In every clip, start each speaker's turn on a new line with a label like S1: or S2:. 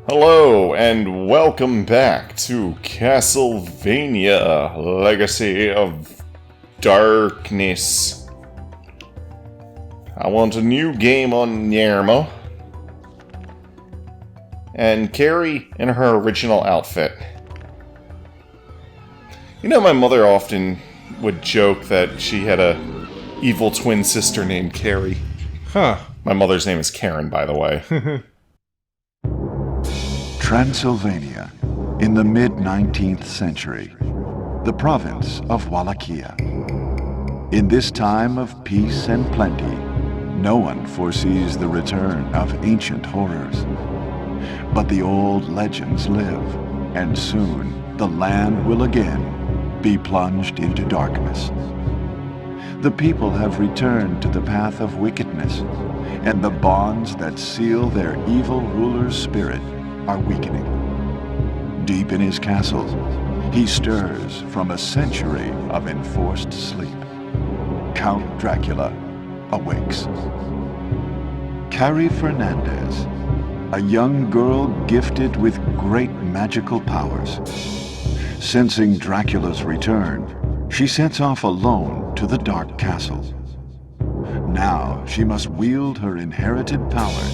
S1: Hello, and welcome back to Castlevania Legacy of Darkness. I want a new game on Yerma. And Carrie in her original outfit. You know, my mother often would joke that she had a evil twin sister named Carrie.
S2: Huh.
S1: My mother's name is Karen, by the way.
S3: Transylvania, in the mid-19th century, the province of Wallachia. In this time of peace and plenty, no one foresees the return of ancient horrors. But the old legends live, and soon the land will again be plunged into darkness. The people have returned to the path of wickedness, and the bonds that seal their evil ruler's spirit are weakening. Deep in his castle, he stirs from a century of enforced sleep. Count Dracula awakes. Carrie Fernandez, a young girl gifted with great magical powers. Sensing Dracula's return, she sets off alone to the Dark Castle. Now she must wield her inherited power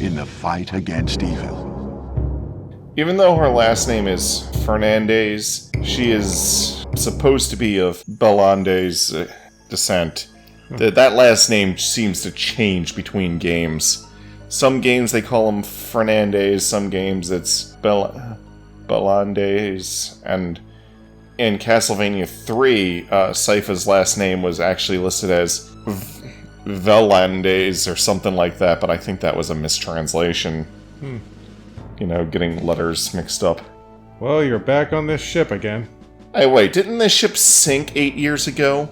S3: in the fight against evil.
S1: Even though her last name is Fernandez, she is supposed to be of Belande's descent. That last name seems to change between games. Some games they call him Fernandez, some games it's Belandes, and in Castlevania 3, Sypha's last name was actually listed as Velandes or something like that, but I think that was a mistranslation. You know, getting letters mixed up.
S2: Well, you're back on this ship again.
S1: Hey, wait, didn't this ship sink 8 years ago?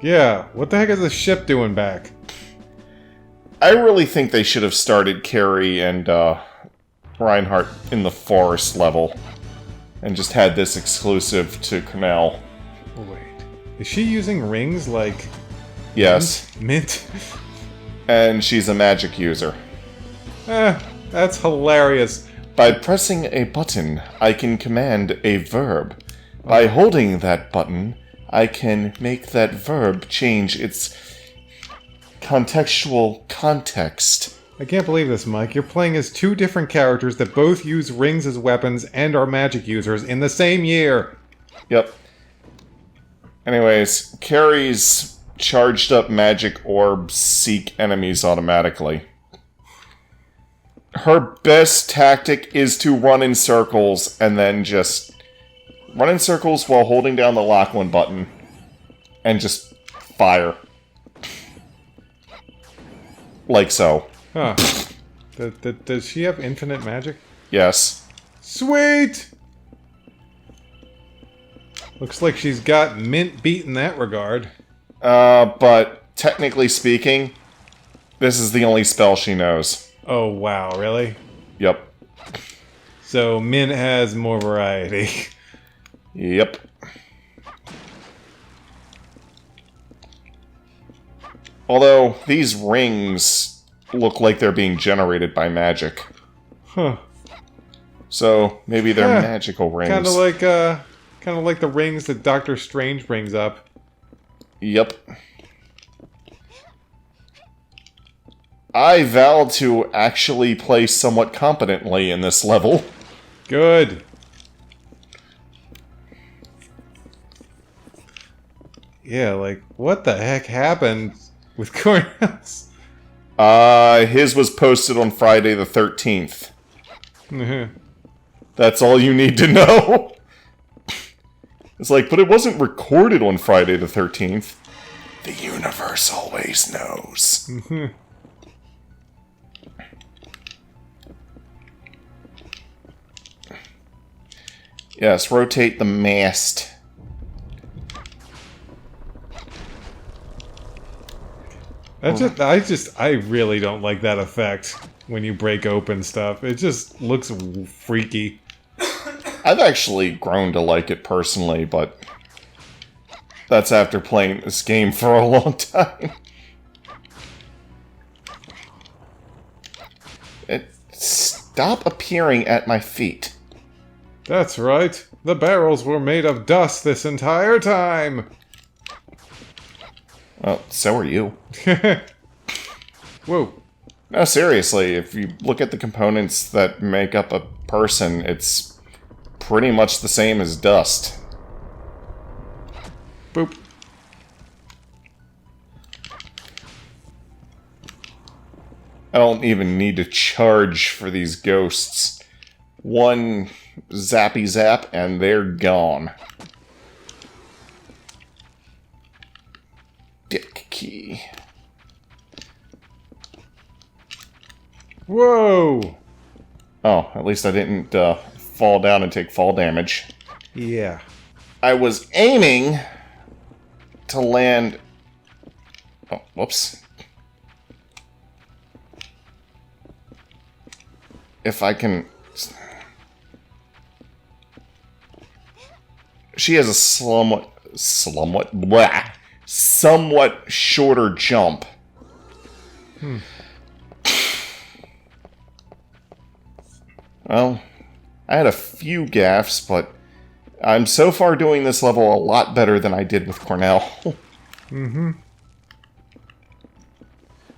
S2: Yeah, what the heck is the ship doing back?
S1: I really think they should have started Carrie and Reinhardt in the forest level, and just had this exclusive to Cornell.
S2: Oh, wait. Is she using rings like...
S1: Yes.
S2: Mint?
S1: And she's a magic user.
S2: That's hilarious.
S1: By pressing a button, I can command a verb. By holding that button, I can make that verb change its contextual context.
S2: I can't believe this, Mike. You're playing as two different characters that both use rings as weapons and are magic users in the same year.
S1: Yep. Anyways, Carrie's charged up magic orbs seek enemies automatically. Her best tactic is to run in circles and then just run in circles while holding down the lock one button and just fire. Like so.
S2: Huh. Does she have infinite magic?
S1: Yes.
S2: Sweet! Looks like she's got mint beat in that regard.
S1: But technically speaking, this is the only spell she knows.
S2: Oh, wow, really?
S1: Yep.
S2: So, Min has more variety.
S1: Yep. Although, these rings look like they're being generated by magic.
S2: Huh.
S1: So, maybe they're magical rings.
S2: Kind of like the rings that Doctor Strange brings up.
S1: Yep. I vow to actually play somewhat competently in this level.
S2: Good. Yeah, like, what the heck happened with Cornell's?
S1: His was posted on Friday the 13th.
S2: Mhm.
S1: That's all you need to know. It's like, but it wasn't recorded on Friday the 13th. The universe always knows.
S2: Mhm.
S1: Yes, rotate the mast.
S2: I really don't like that effect when you break open stuff. It just looks freaky.
S1: I've actually grown to like it personally, but that's after playing this game for a long time. It stop appearing at my feet.
S2: That's right. The barrels were made of dust this entire time.
S1: Well, so are you.
S2: Whoa.
S1: No, seriously, if you look at the components that make up a person, it's pretty much the same as dust.
S2: Boop.
S1: I don't even need to charge for these ghosts. One zappy zap, and they're gone. Dick key.
S2: Whoa!
S1: Oh, at least I didn't fall down and take fall damage.
S2: Yeah.
S1: I was aiming to land... Oh, whoops. If I can... She has a somewhat shorter jump. Well, I had a few gaffes, but I'm so far doing this level a lot better than I did with Cornell.
S2: Mm-hmm.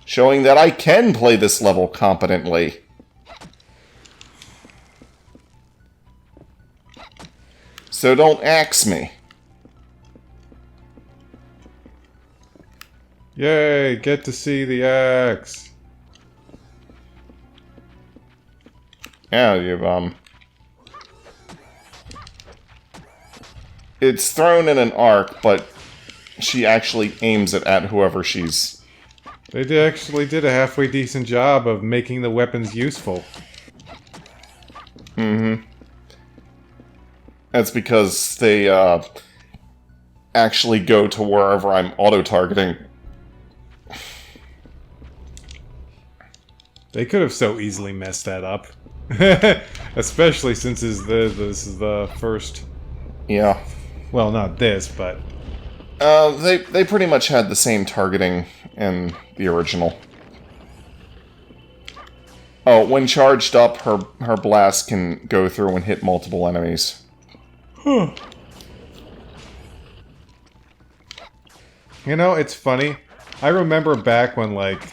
S1: Showing that I can play this level competently. So don't axe me.
S2: Yay, get to see the axe.
S1: Yeah, you've, it's thrown in an arc, but she actually aims it at whoever she's...
S2: They actually did a halfway decent job of making the weapons useful.
S1: Mm-hmm. That's because they, actually go to wherever I'm auto-targeting.
S2: They could have so easily messed that up. Especially since this is the first...
S1: Yeah.
S2: Well, not this, but...
S1: They pretty much had the same targeting in the original. Oh, when charged up, her blast can go through and hit multiple enemies.
S2: You know, it's funny. I remember back when, like,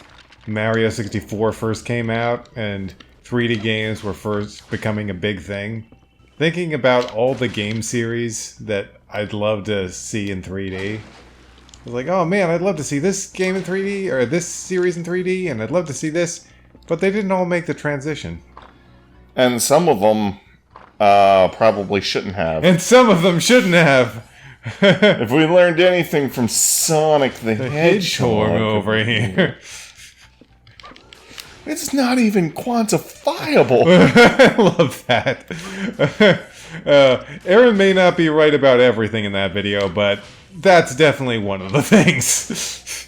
S2: Mario 64 first came out, and 3D games were first becoming a big thing. Thinking about all the game series that I'd love to see in 3D. I was like, oh man, I'd love to see this game in 3D, or this series in 3D, and I'd love to see this. But they didn't all make the transition.
S1: And some of them probably shouldn't have.
S2: And some of them shouldn't have.
S1: If we learned anything from Sonic the Hedgehog
S2: over here.
S1: It's not even quantifiable.
S2: I love that. Aaron may not be right about everything in that video, but that's definitely one of the things.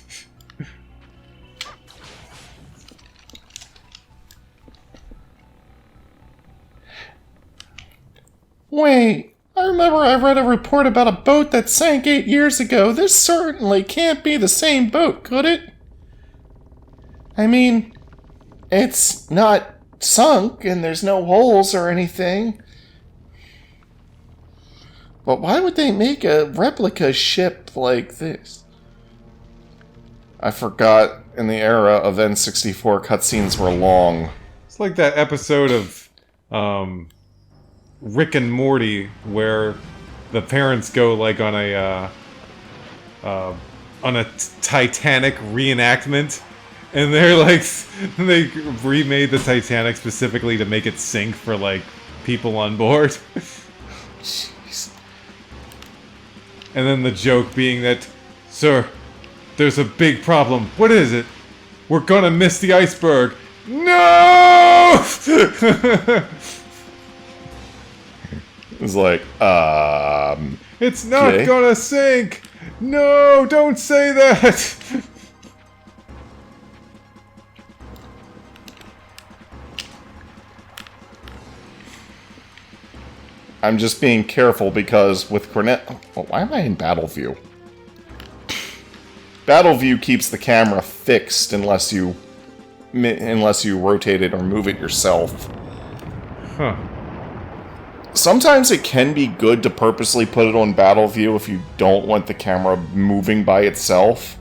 S1: Wait, I remember I read a report about a boat that sank 8 years ago. This certainly can't be the same boat, could it? I mean, it's not sunk and there's no holes or anything. But why would they make a replica ship like this? I forgot in the era of N64 cutscenes were long.
S2: It's like that episode of Rick and Morty where the parents go like on a Titanic reenactment, and they're like they remade the Titanic specifically to make it sink for like people on board.
S1: Jeez.
S2: And then the joke being that, sir, there's a big problem. What is it? We're gonna miss the iceberg. No!
S1: It's like,
S2: It's not
S1: okay.
S2: gonna sink! No, don't say that!
S1: I'm just being careful because with Cornet... Oh, why am I in battle view? Battle view keeps the camera fixed unless you rotate it or move it yourself.
S2: Huh.
S1: Sometimes it can be good to purposely put it on battle view if you don't want the camera moving by itself.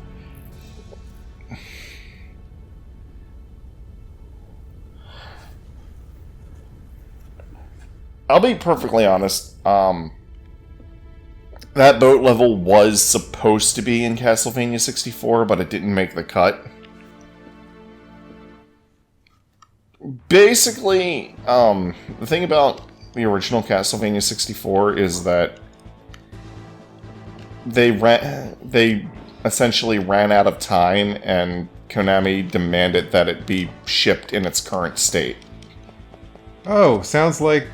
S1: I'll be perfectly honest, that boat level was supposed to be in Castlevania 64, but it didn't make the cut. Basically, the thing about the original Castlevania 64 is that they essentially ran out of time, and Konami demanded that it be shipped in its current state.
S2: Oh, sounds like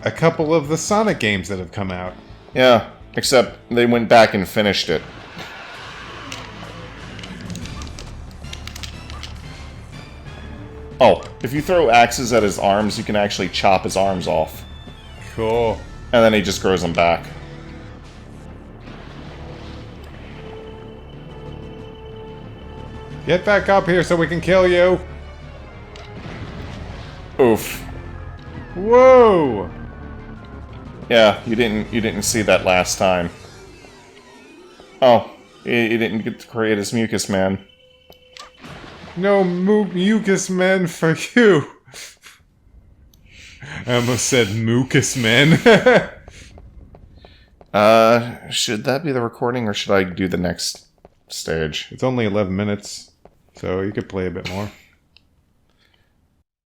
S2: a couple of the Sonic games that have come out.
S1: Yeah, except they went back and finished it. Oh, if you throw axes at his arms, you can actually chop his arms off.
S2: Cool.
S1: And then he just grows them back.
S2: Get back up here so we can kill you!
S1: Oof.
S2: Whoa!
S1: Yeah, you didn't see that last time. Oh, he didn't get to create his mucus man.
S2: No mucus men for you! I almost said mucus men.
S1: Should that be the recording, or should I do the next stage?
S2: It's only 11 minutes, so you could play a bit more.